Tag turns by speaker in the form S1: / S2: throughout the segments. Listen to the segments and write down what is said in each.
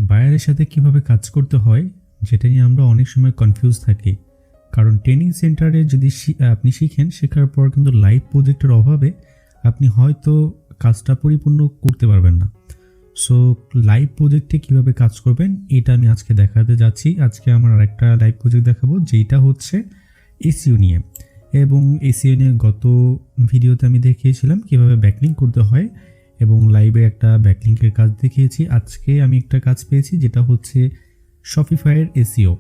S1: বায়ারের সাথে কিভাবে কাজ করতে হয় যেটা নিয়ে আমরা অনেক সময় কনফিউজ থাকি। কারণ ট্রেনিং সেন্টারে যদি আপনি শিখেন, শেখার পর কিন্তু লাইভ প্রজেক্টের অভাবে আপনি হয়তো কাজটা পরিপূর্ণ করতে পারবেন না। সো লাইভ প্রজেক্টে কিভাবে কাজ করবেন এটা আমি আজকে দেখাতে যাচ্ছি। আজকে আমার আরেকটা লাইভ প্রজেক্ট দেখাবো যেটা হচ্ছে এসইও নিয়ে। এবং এসইও নিয়ে গত ভিডিওতে আমি দেখিয়েছিলাম কিভাবে ব্যাকলিঙ্ক করতে হয় এবং লাইভে একটা ব্যাকলিঙ্কের কাজ দেখিয়েছি। আজকে আমি একটা কাজ পেয়েছি যেটা হচ্ছে শপিফাইয়ের এসইও।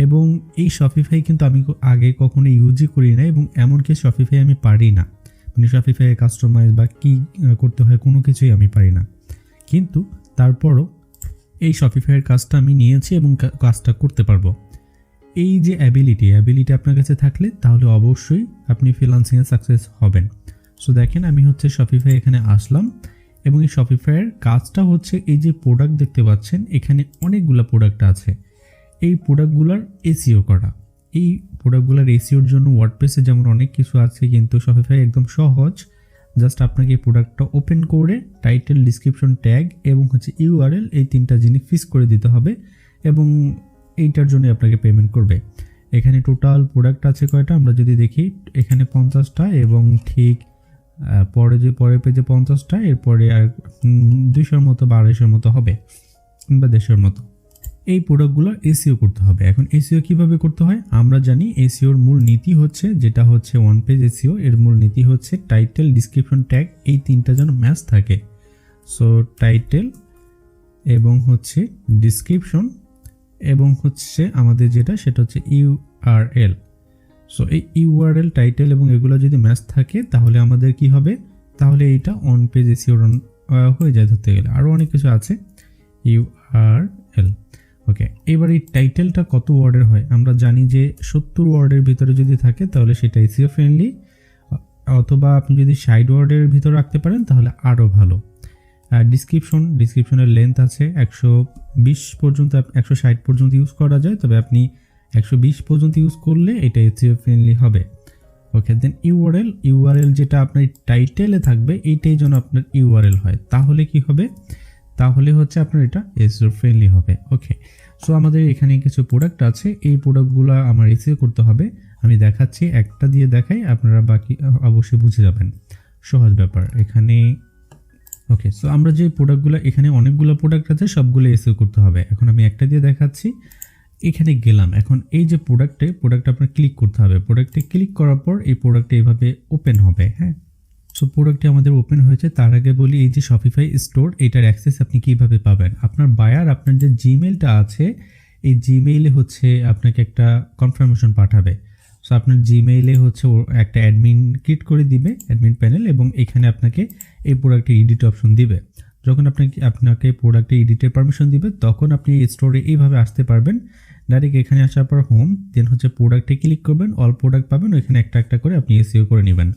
S1: এবং এই শপিফাই কিন্তু আমি আগে কখনো ইউজই করি না এবং এমনকি শপিফাই আমি পারি না, মানে শপিফাইয়ের কাস্টমাইজ বা কী করতে হয় কোনো কিছুই আমি পারি না। কিন্তু তারপরও এই শপিফাইয়ের কাজটা আমি নিয়েছি এবং কাজটা করতে পারবো। এই যে অ্যাবিলিটি আপনার কাছে থাকলে তাহলে অবশ্যই আপনি ফ্রিল্যান্সিংয়ে সাকসেস হবেন। সো দেখেন, আমি হচ্ছে শপিফাই এখানে আসলাম এবং এই শপিফাইয়ের কাজটা হচ্ছে এই যে প্রোডাক্ট দেখতে পাচ্ছেন, এখানে অনেকগুলো প্রোডাক্ট আছে। এই প্রোডাক্টগুলোর এসইও করা, এই প্রোডাক্টগুলোর এসইওর জন্য ওয়ার্ডপ্রেসে যেমন অনেক কিছু আছে, কিন্তু শপিফাই একদম সহজ। জাস্ট আপনাকে এই প্রোডাক্টটা ওপেন করে টাইটেল, ডিসক্রিপশন, ট্যাগ এবং হচ্ছে ইউআরএল, এই তিনটা জিনিস ফিক্স করে দিতে হবে এবং এইটার জন্য আপনাকে পেমেন্ট করবে। এখানে টোটাল প্রোডাক্ট আছে কয়টা আমরা যদি দেখি, এখানে 50টা এবং ঠিক পরের পেজে 50টা, এরপরে আর 200-র মতো বা 250-র মতো হবে কিংবা 150-র মতো। এই প্রোডাক্টগুলো এসইও করতে হবে। এখন এসইও কিভাবে করতে হয় আমরা জানি। এসইওর মূল নীতি হচ্ছে, যেটা হচ্ছে ওয়ান পেজ এসইও, এর মূল নীতি হচ্ছে টাইটেল, ডিসক্রিপশন, ট্যাগ এই তিনটা যেন ম্যাচ থাকে। সো টাইটেল এবং হচ্ছে ডিসক্রিপশন এবং হচ্ছে আমাদের যেটা সেটা হচ্ছে ইউআরএল। সো এই ইউআরএল, টাইটেল এবং এগুলো যদি ম্যাচ থাকে তাহলে আমাদের কি হবে, তাহলে এইটা অন পেজ এসইও হয়ে যায়। ধরতে গেলে আরও অনেক কিছু আছে। ইউআরএল, ওকে। এবার এই টাইটেলটা কত ওয়ার্ডের হয় আমরা জানি যে 70 ওয়ার্ডের ভিতরে যদি থাকে তাহলে সেটা এসইও ফ্রেন্ডলি, অথবা আপনি যদি 60 ওয়ার্ডের ভিতরে রাখতে পারেন তাহলে আরও ভালো। ডিসক্রিপশনের লেন্থ আছে 120 পর্যন্ত, 160 পর্যন্ত ইউজ করা যায়, তবে আপনি 120 পর্যন্ত ইউজ করলে এটা এসইও ফ্রেন্ডলি হবে। ওকে, দেন ইউআরএল যেটা আপনার টাইটেলে থাকবে এইটাই যেন আপনার ইউআরএল হয়, তাহলে কি হবে, তাহলে হচ্ছে আপনার এটা এসইও ফ্রেন্ডলি হবে। ওকে, সো আমাদের এখানে কিছু প্রোডাক্ট আছে, এই প্রোডাক্টগুলো আমার এসইও করতে হবে। আমি দেখাচ্ছি, একটা দিয়ে দেখাই, আপনারা বাকি অবশ্যই বুঝে যাবেন, সহজ ব্যাপার এখানে। ওকে, সো আমরা যে প্রোডাক্টগুলো, এখানে অনেকগুলো প্রোডাক্ট আছে, সবগুলো এসইও করতে হবে। এখন আমি একটা দিয়ে দেখাচ্ছি। এখানে গেলাম, এখন এই যে প্রোডাক্টে আপনার ক্লিক করতে হবে। প্রোডাক্টে ক্লিক করার পর এই প্রোডাক্টে এইভাবে ওপেন হবে। হ্যাঁ, সো প্রোডাক্টটি আমাদের ওপেন হয়েছে। তার আগে বলি, এই যে শপিফাই স্টোর, এটার অ্যাক্সেস আপনি কিভাবে পাবেন। আপনার বায়ার আপনার যে জিমেইলটা আছে, এই জিমেইলে হচ্ছে আপনাকে একটা কনফার্মেশন পাঠাবে। সো আপনার জিমেইলে হচ্ছে একটা অ্যাডমিন ক্রিয়েট করে দিবে, অ্যাডমিন প্যানেল, এবং এখানে আপনাকে এই প্রোডাক্টে এডিট অপশন দিবে। যখন আপনাকে প্রোডাক্টে এডিটের পারমিশন দিবে তখন আপনি এই স্টোরে এইভাবে আসতে পারবেন। ডাইরেক্ট এখানে আসার পর হোম, দেন হচ্ছে প্রোডাক্টে ক্লিক করবেন, অল প্রোডাক্ট পাবেন, ওইখানে একটা একটা করে আপনি এসইও করে নেবেন।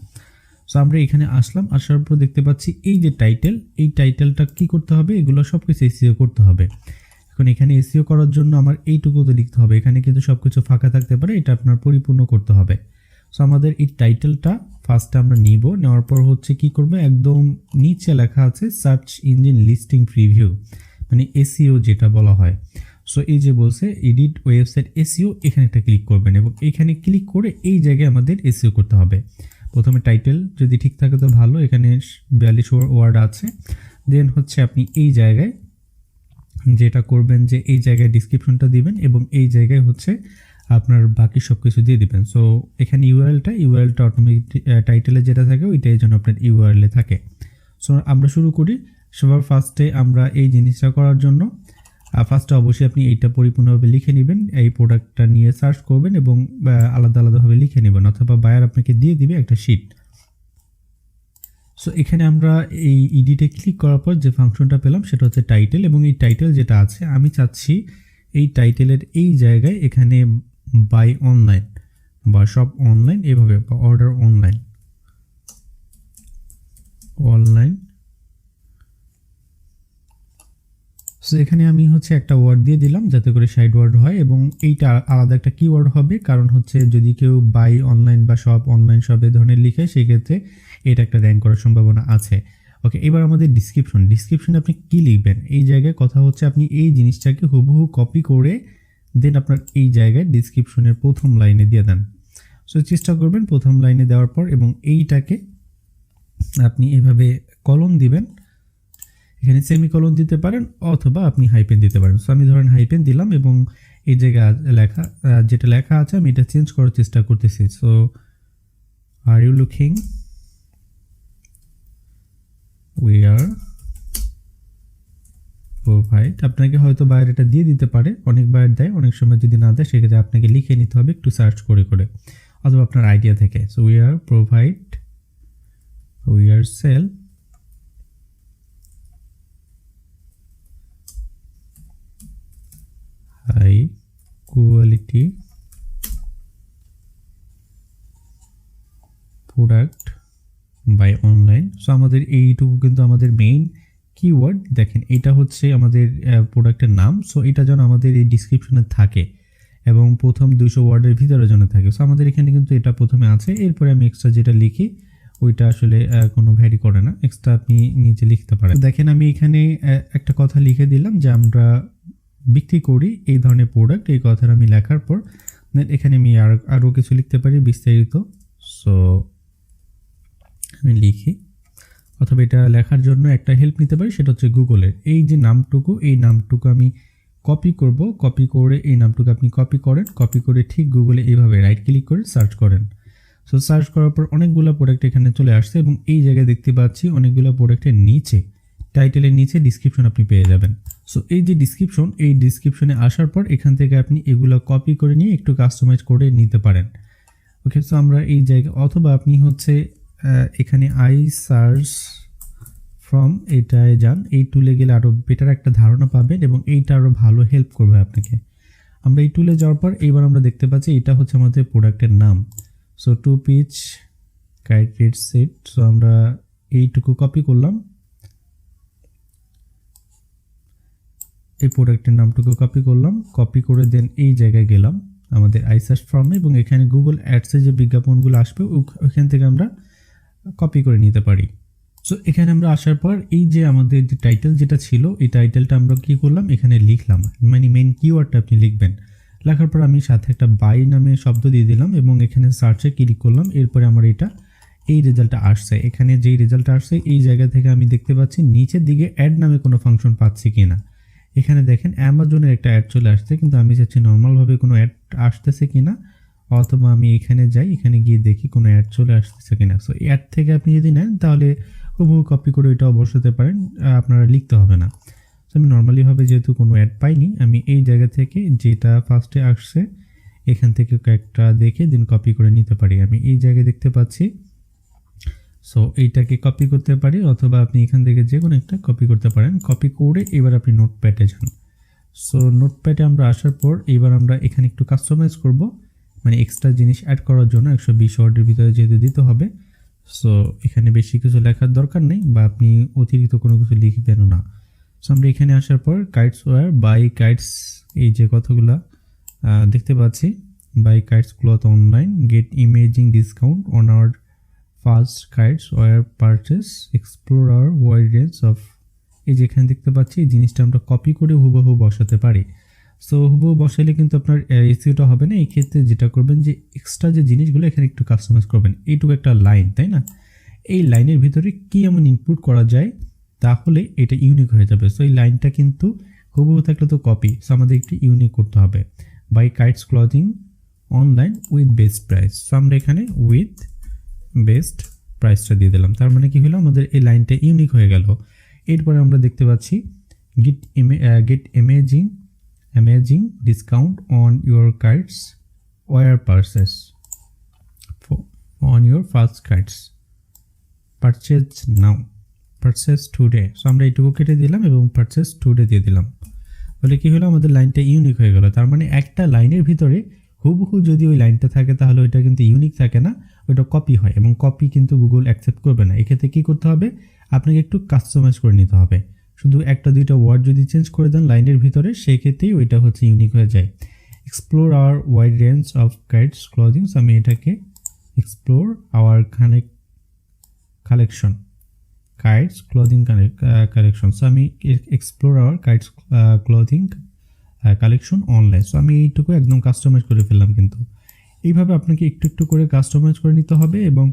S1: সো আমরা এখানে আসলাম, আসার পর দেখতে পাচ্ছি এই যে টাইটেল, এই টাইটেলটা কি করতে হবে, এগুলো সব কিছু এসইও করতে হবে। এখন এখানে এসইও করার জন্য আমার এইটুকু তো লিখতে হবে, এখানে কিন্তু সব কিছু ফাঁকা থাকতে পারে, এটা আপনার পরিপূর্ণ করতে হবে। সো আমাদের এই টাইটেলটা ফার্স্টে আমরা নিব, নেওয়ার পর হচ্ছে কি করব, একদম নিচে লেখা আছে সার্চ ইঞ্জিন লিস্টিং প্রিভিউ, মানে এসইও যেটা বলা হয়। সো এই যে বলছে এডিট ওয়েবসাইট এসইও, এখানে একটা ক্লিক করবেন এবং এখানে ক্লিক করে এই জায়গায় আমাদের এসইও করতে হবে। প্রথমে টাইটেল যদি ঠিক থাকে তো ভালো, এখানে 42 ওয়ার্ড আছে। দেন হচ্ছে আপনি এই জায়গায় যেটা করবেন যে এই জায়গায় ডিসক্রিপশনটা দিবেন এবং এই জায়গায় হচ্ছে আপনার বাকি সব কিছু দিয়ে দিবেন। সো এখানে ইউআরএলটা অটোমেটিক টাইটেলে যেটা থাকে ওইটাই যেন আপনার ইউআরএলে থাকে। সো আমরা শুরু করি। সবার ফার্স্টে আমরা এই জিনিসটা করার জন্য ফার্স্টে অবশ্যই আপনি এইটা পরিপূর্ণভাবে লিখে নেবেন, এই প্রোডাক্টটা নিয়ে সার্চ করবেন এবং আলাদা আলাদাভাবে লিখে নেবেন, অথবা বায়ার আপনাকে দিয়ে দিবে একটা শিট। সো এখানে আমরা এই এডিটে ক্লিক করার পর যে ফাংশনটা পেলাম সেটা হচ্ছে টাইটেল, এবং এই টাইটেল যেটা আছে আমি চাচ্ছি এই টাইটেলের এই জায়গায় এখানে বাই অনলাইন বা শপ অনলাইন এভাবে, বা অর্ডার অনলাইন সো এখানে আমি হচ্ছে একটা ওয়ার্ড দিয়ে দিলাম যাতে করে 60 ওয়ার্ড হয়, এবং এইটা আলাদা একটা কিওয়ার্ড হবে, কারণ হচ্ছে যদি কেউ বাই অনলাইন বা শপ অনলাইন সব এই ধরনের লিখে সেক্ষেত্রে এটা একটা র্যাঙ্ক করার সম্ভাবনা আছে। ওকে, এবার আমাদের ডিসক্রিপশনে আপনি কি লিখবেন, এই জায়গায় কথা হচ্ছে আপনি এই জিনিসটাকে হুবহু কপি করে দেন আপনার এই জায়গায় ডিসক্রিপশনের প্রথম লাইনে দিয়ে দেন। সো চেষ্টা করবেন প্রথম লাইনে দেওয়ার পর, এবং এইটাকে আপনি এভাবে কলম দিবেন, এখানে সেমিকলন দিতে পারেন অথবা আপনি হাইপেন দিতে পারেন। সো আমি ধরেন হাইপেন দিলাম এবং এই জায়গায় লেখা যেটা লেখা আছে আমি এটা চেঞ্জ করার চেষ্টা করতেছি। So are you looking we are provide, আপনাকে হয়তো বায়ার এটা দিয়ে দিতে পারে, অনেক বায়ার দেয়, অনেক সময় যদি না দেয় সেক্ষেত্রে আপনাকে লিখে নিতে হবে একটু সার্চ করে করে অথবা আপনার আইডিয়া থেকে। So we are provide, we are sell high quality product buy online. So আমাদের এইটুকু কিন্তু আমাদের মেইন কিওয়ার্ড। দেখেন এটা হচ্ছে আমাদের প্রোডাক্টের নাম। সো এটা যেন আমাদের এই ডিসক্রিপশনে থাকে এবং প্রথম 200 ওয়ার্ডের ভিতরে যেন থাকে। সো আমাদের এখানে কিন্তু এটা প্রথমে আছে, এরপরে আমি এক্সট্রা যেটা লিখি ওইটা আসলে কোনো ভ্যারি করে না, এক্সট্রা আপনি নিচে লিখতে পারেন। দেখেন আমি এখানে একটা কথা লিখে দিলাম যে আমরা বিক্রি করি এই ধরনের প্রোডাক্ট, এই কথাটা আমি লেখার পর এখানে আমি আরও কিছু লিখতে পারি বিস্তারিত। সো আমি লিখি, অথবা এটা লেখার জন্য একটা হেল্প নিতে পারি, সেটা হচ্ছে গুগলের এই যে নামটুকু, এই নামটুকু আমি কপি করব, কপি করে এই নামটুকু আপনি কপি করেন, কপি করে ঠিক গুগলে এইভাবে রাইট ক্লিক করে সার্চ করেন। সো সার্চ করার পর অনেকগুলো প্রোডাক্ট এখানে চলে আসছে এবং এই জায়গায় দেখতে পাচ্ছি অনেকগুলো প্রোডাক্টের নিচে টাইটেলের নিচে ডিসক্রিপশন আপনি পেয়ে যাবেন। সো এই যে ডিসক্রিপশন, এই ডিসক্রিপশনে আসার পর এখান থেকে আপনি এগুলো কপি করে নিয়ে একটু কাস্টমাইজ করে নিতে পারেন। ওকে, সো আমরা এই জায়গায় অথবা আপনি হচ্ছে এখানে আই সার্চ ফ্রম এটায় যান, এই টুলে গেলে আরও বেটার একটা ধারণা পাবেন এবং এইটা আরও ভালো হেল্প করবে আপনাকে। আমরা এই টুলে যাওয়ার পর এইবার আমরা দেখতে পাচ্ছি এটা হচ্ছে আমাদের প্রোডাক্টের নাম। So 2 piece guide red set. So আমরা এইটুকু কপি করলাম, এই প্রোডাক্টের নামটুকু কপি করলাম, কপি করে দেন এই জায়গায় গেলাম আমাদের আই সার্চ ফর্মে এবং এখানে গুগল অ্যাডসে যে বিজ্ঞাপনগুলো আসবে ওখান থেকে আমরা কপি করে নিতে পারি। সো এখানে আমরা আসার পর এই যে আমাদের যে টাইটেল যেটা ছিল এই টাইটেলটা আমরা কি করলাম এখানে লিখলাম, মানে মেইন কিওয়ার্ডটা আপনি লিখবেন। লেখার পর আমি সাথে একটা বাই নামে শব্দ দিয়ে দিলাম এবং এখানে সার্চে ক্লিক করলাম। এরপরে আমার এটা এই রেজাল্টটা আসছে, এখানে যেই রেজাল্টটা আসছে এই জায়গা থেকে আমি দেখতে পাচ্ছি নিচের দিকে অ্যাড নামে কোনো ফাংশন পাচ্ছি কিনা। এখানে দেখেন অ্যামাজনের একটা অ্যাড চলে আসছে, কিন্তু আমি চাচ্ছি নর্মালভাবে কোনো অ্যাড আসতেছে কিনা, অথবা আমি এখানে যাই, এখানে গিয়ে দেখি কোনো অ্যাড চলে আসতেছে কিনা। সো অ্যাড থেকে আপনি যদি নেন তাহলে হুবহু কপি করে এটাও বসাতে পারেন, আপনারা লিখতে হবে না। সো আমি নর্মালিভাবে যেহেতু কোনো অ্যাড পাইনি, আমি এই জায়গা থেকে যেটা ফার্স্টে আসছে এখান থেকে কয়েকটা দেখে দেন কপি করে নিতে পারি। আমি এই জায়গায় দেখতে পাচ্ছি, সো এইটাকে কপি করতে পারি অথবা আপনি এখান থেকে যে কোনো একটা কপি করতে পারেন। কপি করে এবার আপনি নোটপ্যাডে যান। সো নোটপ্যাডে আমরা আসার পর এবার আমরা এখানে একটু কাস্টমাইজ করব, মানে এক্সট্রা জিনিস অ্যাড করার জন্য 120 ওয়ার্ডের ভিতরে যেহেতু দিতে হবে। সো এখানে বেশি কিছু লেখার দরকার নেই বা আপনি অতিরিক্ত কোনো কিছু লিখবেনও না। সো আমরা এখানে আসার পর কাইটস ওয়ার বাই কাইটস, এই যে কথাগুলো দেখতে পাচ্ছি, buy kites cloth online, get amazing discount on our first kites wear purchase, explore our wide range of, এই যে এখানে দেখতে পাচ্ছি এই জিনিসটা আমরা কপি করে হুবহু বসাতে পারি। সো হুবহু বসাইলে কিন্তু আপনার এসইওটা হবে না। এই ক্ষেত্রে যেটা করবেন যে এক্সট্রা যে জিনিসগুলো এখানে একটু কাস্টমাইজ করবেন। এইটুকু একটা লাইন, তাই না, এই লাইনের ভিতরে কি এমন ইনপুট করা যায় তাহলে এটা ইউনিক হয়ে যাবে। সো এই লাইনটা কিন্তু হুবহু থাকলে তো কপি, সো আমাদের একটু ইউনিক করতে হবে। Buy kites clothing online with best price. So আমরা এখানে উইথ বেস্ট প্রাইসটা দিয়ে দিলাম, তার মানে কি হলো আমাদের এই লাইনটা ইউনিক হয়ে গেল। এরপরে আমরা দেখতে পাচ্ছি gate amazing discount on your kites wear purchase on your first kites purchase now purchase today। So আমরা এইটুকু কেটে দিলাম এবং purchase today দিয়ে দিলাম। বলে কি হলো আমাদের লাইনটা ইউনিক হয়ে গেল। তার মানে একটা লাইনের ভিতরে হুবহু যদি ওই লাইনটা থাকে তাহলে ওইটা কিন্তু ইউনিক থাকে না, ওইটা কপি হয় এবং কপি কিন্তু গুগল অ্যাকসেপ্ট করবে না। এক্ষেত্রে কী করতে হবে, আপনাকে একটু কাস্টমাইজ করে নিতে হবে। শুধু একটা দুইটা ওয়ার্ড যদি চেঞ্জ করে দেন লাইনের ভিতরে সেই ক্ষেত্রেই ওইটা হচ্ছে ইউনিক হয়ে যায়। Explore our wide range of kites clothings, আমি এটাকে explore our kites clothing collection. So আমি explore our kites clothing collection online. So আমি এইটুকু একদম কাস্টমাইজ করে ফেললাম। কিন্তু এইভাবে আপনাকে একটু একটু করে কাস্টমাইজ করে নিতে হবে এবং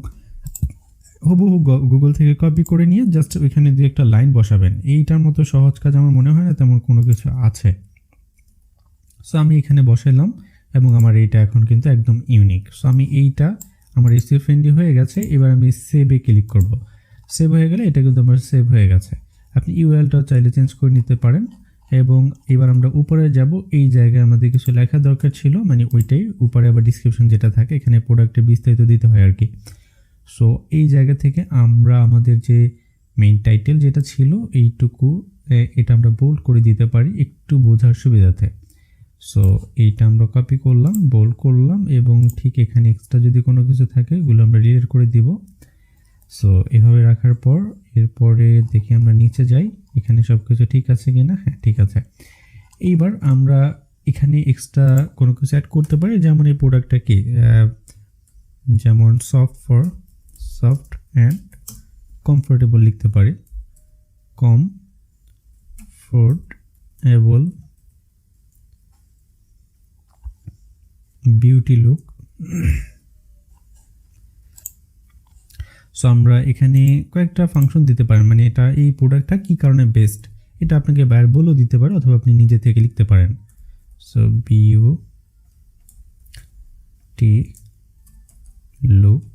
S1: হুবহু গুগল থেকে কপি করে নিয়ে জাস্ট ওইখানে দিয়ে একটা লাইন বসাবেন। এইটার মতো সহজ কাজ আমার মনে হয় না তেমন কোনো কিছু আছে। সো আমি এখানে বসাইলাম এবং আমার এইটা এখন কিন্তু একদম ইউনিক। সো আমি এইটা আমার এসইও ফ্রেন্ডলি হয়ে গেছে। এবার আমি সেভে ক্লিক করব। সেভ হয়ে গেলে এটা কিন্তু আমার সেভ হয়ে গেছে। আপনি ইউআরএলটাও চাইলে চেঞ্জ করে নিতে পারেন। এবং এবার আমরা উপরে যাব। এই জায়গায় আমাদের কিছু লেখা দরকার ছিল, মানে ওইটাই উপরে আবার ডিসক্রিপশন যেটা থাকে এখানে প্রোডাক্টের বিস্তারিত দিতে হয় আর কি। সো এই জায়গা থেকে আমরা আমাদের যে মেইন টাইটেল যেটা ছিল এইটুকু এটা আমরা বোল্ড করে দিতে পারি একটু বোঝার সুবিধাতে। সো এইটা আমরা কপি করলাম, বোল্ড করলাম এবং ঠিক এখানে এক্সট্রা যদি কোনো কিছু থাকে ওগুলো আমরা ডিলিট করে দিব। সো এভাবে রাখার পর এরপরে দেখি আমরা নিচে যাই এখানে সব কিছু ঠিক আছে কি না। হ্যাঁ, ঠিক আছে। এইবার আমরা এখানে এক্সট্রা কোনো কিছু অ্যাড করতে পারি, যেমন এই প্রোডাক্টটা কি, যেমন সফট অ্যান্ড কমফোর্টেবল লিখতে পারি। Comfortable beauty look. সো আমরা এখানে কয়েকটা ফাংশন দিতে পারেন, মানে এটা এই প্রোডাক্টটা কী কারণে বেস্ট এটা আপনাকে বাইরে বলেও দিতে পারে অথবা আপনি নিজে থেকে লিখতে পারেন। So beauty look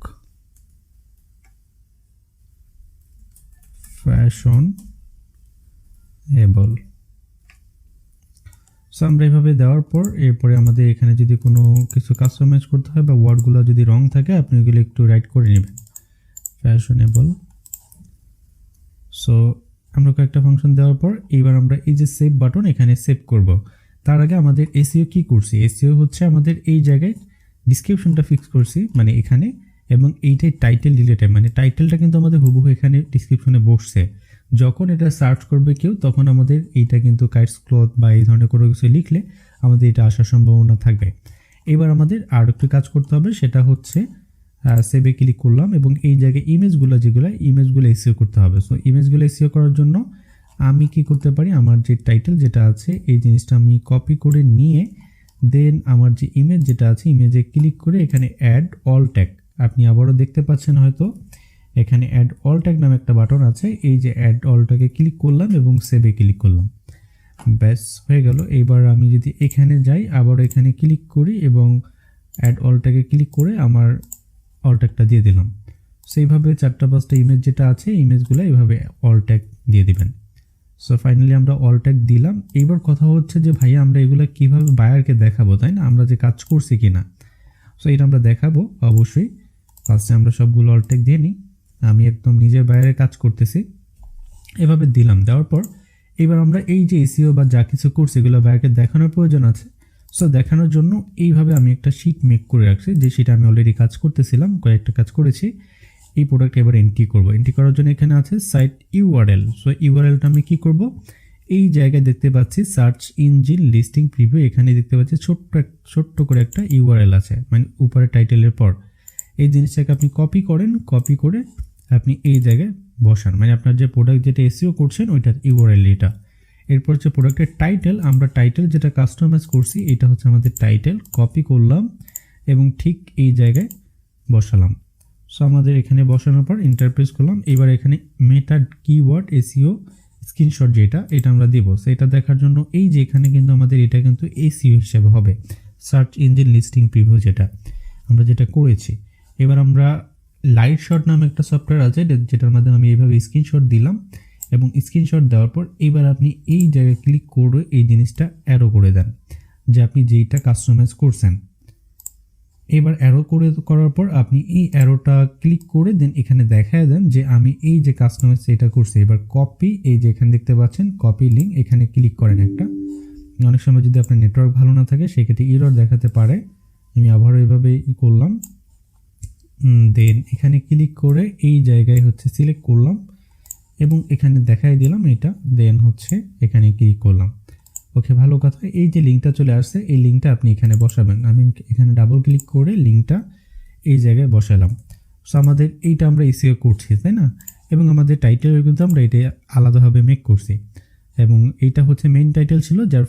S1: fashionable. So আমরা এভাবে দেওয়ার পর এরপরে আমাদের এখানে যদি কোনো কিছু কাস্টমাইজ করতে হয় বা ওয়ার্ডগুলো যদি রং থাকে আপনি ওগুলো একটু রাইট করে নেবেন। ফ্যাশনেবল। সো আমরা কয়েকটা ফাংশন দেওয়ার পর এইবার আমরা এই যে সেভ বাটন এখানে সেভ করব। তার আগে আমাদের এসইও কি করছি, এসইও হচ্ছে আমাদের এই জায়গায় ডিসক্রিপশনটা ফিক্স করছি মানে এখানে, এবং এইটাই টাইটেল রিলেটেড, মানে টাইটেলটা কিন্তু আমাদের হুবহু এখানে ডিসক্রিপশনে বসছে। যখন এটা সার্চ করবে কেউ তখন আমাদের এইটা কিন্তু কাইটস ক্লথ বা এই ধরনের কোনো কিছু লিখলে আমাদের এটা আসার সম্ভাবনা থাকবে। এবার আমাদের আর একটু কাজ করতে হবে, সেটা হচ্ছে সেভে ক্লিক করলাম এবং এই জায়গায় ইমেজগুলো এসইও করতে হবে। সো ইমেজগুলো এসইও করার জন্য আমি কি করতে পারি, আমার যে টাইটেল যেটা আছে এই জিনিসটা আমি কপি করে নিয়ে দেন আমার যে ইমেজ যেটা আছে ইমেজে ক্লিক করে এখানে অ্যাড অল ট্যাগ, আপনি আবারও দেখতে পাচ্ছেন হয়তো এখানে অ্যাড অল ট্যাগ নামে একটা বাটন আছে, এই যে অ্যাড অলটাকে ক্লিক করলাম এবং সেভে ক্লিক করলাম, ব্যাস হয়ে গেল। এবার আমি যদি এখানে যাই আবার এখানে ক্লিক করি এবং অ্যাড অলটাকে ক্লিক করে আমার অল ট্যাগটা দিয়ে দিলাম। সেইভাবে 4-5টা ইমেজ যেটা আছে ইমেজগুলো এইভাবে অল ট্যাগ দিয়ে দিবেন। সো ফাইনালি আমরা অল ট্যাগ দিলাম। এইবার কথা হচ্ছে যে ভাইয়া আমরা এগুলো কীভাবে বায়ারকে দেখাবো, তাই না, আমরা যে কাজ করছি কি না। সো এটা আমরা দেখাবো অবশ্যই। ফার্স্টে আমরা সবগুলো অল ট্যাগ দিয়ে নিই, আমি একদম নিজের বাইরে কাজ করতেছি, এভাবে দিলাম। দেওয়ার পর এবার আমরা এই যে এসইও বা যা কিছু করছি এগুলো বাইরেকে দেখানোর প্রয়োজন আছে। সো দেখানোর জন্য এইভাবে আমি একটা শিট মেক করে রাখছি, যে সেটা আমি অলরেডি কাজ করতেছিলাম, কয়েকটা কাজ করেছি। এই প্রোডাক্ট এবার এন্ট্রি করব। এন্ট্রি করার জন্য এখানে আছে সাইট ইউআরএল। সো ইউআরএলটা আমি কি করব, এই জায়গায় দেখতে পাচ্ছি সার্চ ইঞ্জিন লিস্টিং প্রিভিউ, এখানে দেখতে পাচ্ছি ছোট্ট করে একটা ইউআরএল আছে, মানে উপরে টাইটেলের পর। এই জিনিসটাকে আপনি কপি করেন, কপি করে আপনি এই জায়গায় বসান, মানে আপনার যে প্রোডাক্ট যেটা এসইও করছেন ওইটার ইউআরএল এটা। এরপর হচ্ছে প্রোডাক্টের টাইটেল, আমরা টাইটেল যেটা কাস্টমাইজ করছি এটা হচ্ছে আমাদের টাইটেল, কপি করলাম এবং ঠিক এই জায়গায় বসালাম। সো আমাদের এখানে বসানোর পর ইন্টারপ্রেস করলাম। এবার এখানে মেটা কিওয়ার্ড এসইও স্ক্রিনশট এটা আমরা দিব। সেটা দেখার জন্য এই যে এখানে কিন্তু আমাদের এটা কিন্তু এসইও হিসেবে হবে, সার্চ ইঞ্জিন লিস্টিং প্রিভিউ যেটা করেছি। এবার আমরা লাইট শট নামে একটা সফটওয়্যার আছে যেটার মাধ্যমে আমি এইভাবে স্ক্রিনশট দিলাম এবং স্ক্রিনশট দেওয়ার পর এবার আপনি এই জায়গায় ক্লিক করে এই জিনিসটা অ্যারো করে দেন যে আপনি যেইটা কাস্টমাইজ করছেন। এবার অ্যারো করার পর আপনি এই অ্যারোটা ক্লিক করে দেন এখানে দেখায় দেন যে আমি এই যে কাস্টমাইজ এটা করছি। এবার কপি, এই যে এখানে দেখতে পাচ্ছেন কপি লিঙ্ক, এখানে ক্লিক করেন একটা। অনেক সময় যদি আপনার নেটওয়ার্ক ভালো না থাকে সেক্ষেত্রে এরর দেখাতে পারে। আমি আবারও এভাবে করলাম, দেন এখানে ক্লিক করে এই জায়গায় হচ্ছে সিলেক্ট করলাম এবং এখানে দেখাই দিলাম এটা, দেন হচ্ছে এখানে ক্লিক করলাম। ওকে, ভালো কথা। এই যে লিঙ্কটা চলে আসছে এই লিঙ্কটা আপনি এখানে বসাবেন। আমি এখানে ডাবল ক্লিক করে লিঙ্কটা এই জায়গায় বসালাম। সো আমাদের এইটা আমরা এসইও করছি, তাই না। এবং আমাদের টাইটেলের কিন্তু আমরা এটা আলাদাভাবে মেক করছি এবং এইটা হচ্ছে মেইন টাইটেল ছিল, যার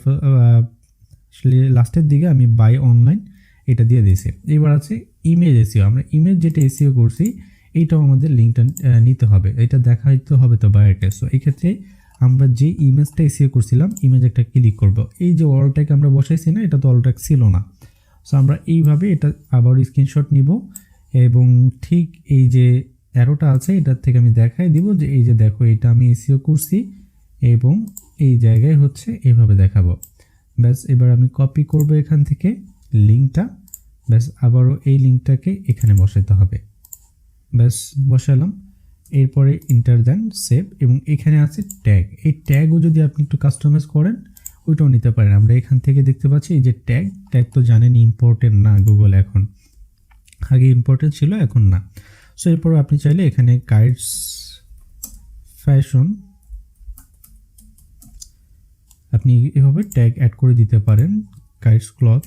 S1: লাস্টের দিকে আমি বাই অনলাইন এটা দিয়ে দিয়েছি। এবার আছে ইমেজ এসিও। আমরা ইমেজ যেটা এসিও করছি এইটাও আমাদের লিঙ্কটা নিতে হবে, এটা দেখাইতে হবে তো বায়ারকে। সো এই ক্ষেত্রে আমরা যে ইমেজটা এসিও করছিলাম ইমেজ একটা ক্লিক করব। এই যে অল ট্যাগ আমরা বসাইছি না, এটা তো অল ট্যাগ ছিল না। সো আমরা এইভাবে এটা আবার স্ক্রিনশট নিব এবং ঠিক এই যে অ্যারোটা আছে এটার থেকে আমি দেখাই দিব যে এই যে দেখো এটা আমি এসিও করছি এবং এই জায়গায় হচ্ছে এইভাবে দেখাবো। ব্যাস এবার আমি কপি করব এখান থেকে লিঙ্কটা, ব্যাস আবারও এই লিঙ্কটাকে এখানে বসাতে হবে। ব্যাস বসালাম, এরপরে ইন্টার দেন, সেভ। এবং এখানে আছে ট্যাগ, এই ট্যাগও যদি আপনি একটু কাস্টমাইজ করেন ওইটাও নিতে পারেন। আমরা এখান থেকে দেখতে পাচ্ছি এই যে ট্যাগ তো জানেন ইম্পর্টেন্ট না গুগল এখন, আগে ইম্পর্টেন্ট ছিল এখন না। সো এরপর আপনি চাইলে এখানে গাইডস ফ্যাশন আপনি এভাবে ট্যাগ অ্যাড করে দিতে পারেন, গাইডস ক্লথ।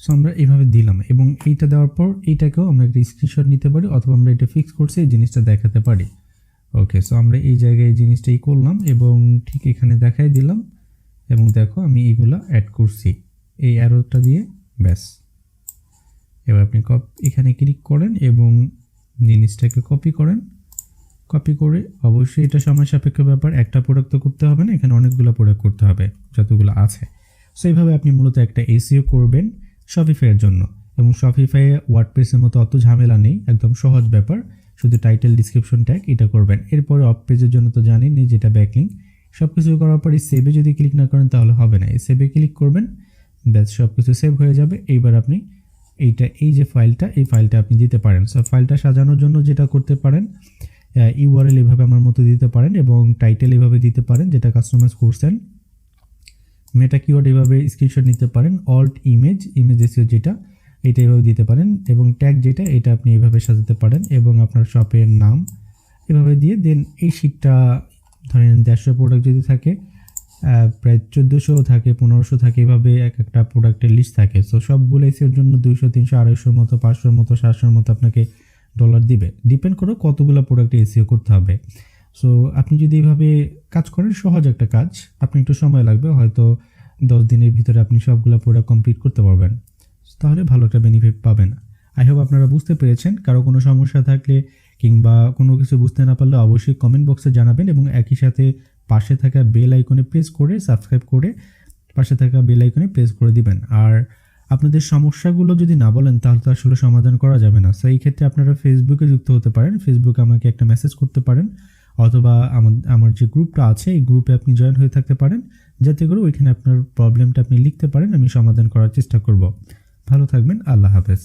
S1: সো আমরা এইভাবে দিলাম এবং এইটা দেওয়ার পর এইটাকেও আমরা একটা স্ক্রিনশট নিতে পারি অথবা আমরা এটা ফিক্স করছি এই জিনিসটা দেখাতে পারি। ওকে, সো আমরা এই জায়গায় এই জিনিসটাই করলাম এবং ঠিক এখানে দেখাই দিলাম এবং দেখো আমি এইগুলো অ্যাড করছি এই অ্যারোটা দিয়ে। ব্যাস এবার আপনি এখানে ক্লিক করেন এবং জিনিসটাকে কপি করেন। কপি করে অবশ্যই এটা সময় সাপেক্ষ ব্যাপার, একটা প্রোডাক্ট তো করতে হবে না, এখানে অনেকগুলো প্রোডাক্ট করতে হবে যতগুলো আছে। সো এইভাবে আপনি মূলত একটা এসইও করবেন শপিফাইয়ের জন্য। এবং শপিফাইয়ে ওয়ার্ডপ্রেসের মতো অত ঝামেলা নেই, একদম সহজ ব্যাপার, শুধু টাইটেল ডিসক্রিপশন ট্যাগ এটা করবেন। এরপরে অফ পেজের জন্য তো জানেনই যেটা ব্যাকলিঙ্ক, সব কিছু করার পর এই সেভে যদি ক্লিক না করেন তাহলে হবে না, এই সেভে ক্লিক করবেন, ব্যাস সব কিছু সেভ হয়ে যাবে। এইবার আপনি এই যে ফাইলটা এই ফাইলটা আপনি দিতে পারেন। সো ফাইলটা সাজানোর জন্য যেটা করতে পারেন ইউআরএল এভাবে আমার মতো দিতে পারেন এবং টাইটেল এভাবে দিতে পারেন যেটা কাস্টমাইজ করছেন, মেটা কিওয়ার্ড এভাবে স্ক্রিনশট নিতে পারেন, অল্ট ইমেজ এসিও যেটা এটা এভাবে দিতে পারেন এবং ট্যাগ যেটা এটা আপনি এভাবে সাজাতে পারেন এবং আপনার শপের নাম এভাবে দিয়ে দেন। এই শীটটা ধরেন 150 প্রোডাক্ট যদি থাকে, প্রায় 1400 থাকে, 1500 থাকে, এভাবে একটা প্রোডাক্টের লিস্ট থাকে। সো সবগুলো এসিওর জন্য 200, 300, 250 মতো, 500 মতো, 700 মতো আপনাকে ডলার দিবে, ডিপেন্ড করে কতগুলো প্রোডাক্টে এসিও করতে হবে। সো আপনি যদি এইভাবে কাজ করেন, সহজ একটা কাজ, আপনি একটু সময় লাগবে, হয়তো 10 দিনের ভিতরে আপনি সবগুলো প্রোডাক্ট কমপ্লিট করতে পারবেন, তাহলে ভালো একটা বেনিফিট পাবেন। আই হোপ আপনারা বুঝতে পেরেছেন। কারো কোনো সমস্যা থাকলে কিংবা কোনো কিছু বুঝতে না পারলে অবশ্যই কমেন্ট বক্সে জানাবেন এবং একই সাথে পাশে থাকা বেল আইকনে প্রেস করে সাবস্ক্রাইব করে পাশে থাকা বেল আইকনে প্রেস করে দিবেন। আর আপনাদের সমস্যাগুলো যদি না বলেন তাহলে তো আসলে সমাধান করা যাবে না। সো এই ক্ষেত্রে আপনারা ফেসবুকে যুক্ত হতে পারেন, ফেসবুকে আমাকে একটা মেসেজ করতে পারেন অথবা আমার যে গ্রুপটা আছে এই গ্রুপে আপনি জয়েন হয়ে থাকতে পারেন, যাতে করে ওইখানে আপনার প্রবলেমটা আপনি লিখতে পারেন, আমি সমাধান করার চেষ্টা করব। ভালো থাকবেন, আল্লাহ হাফেজ।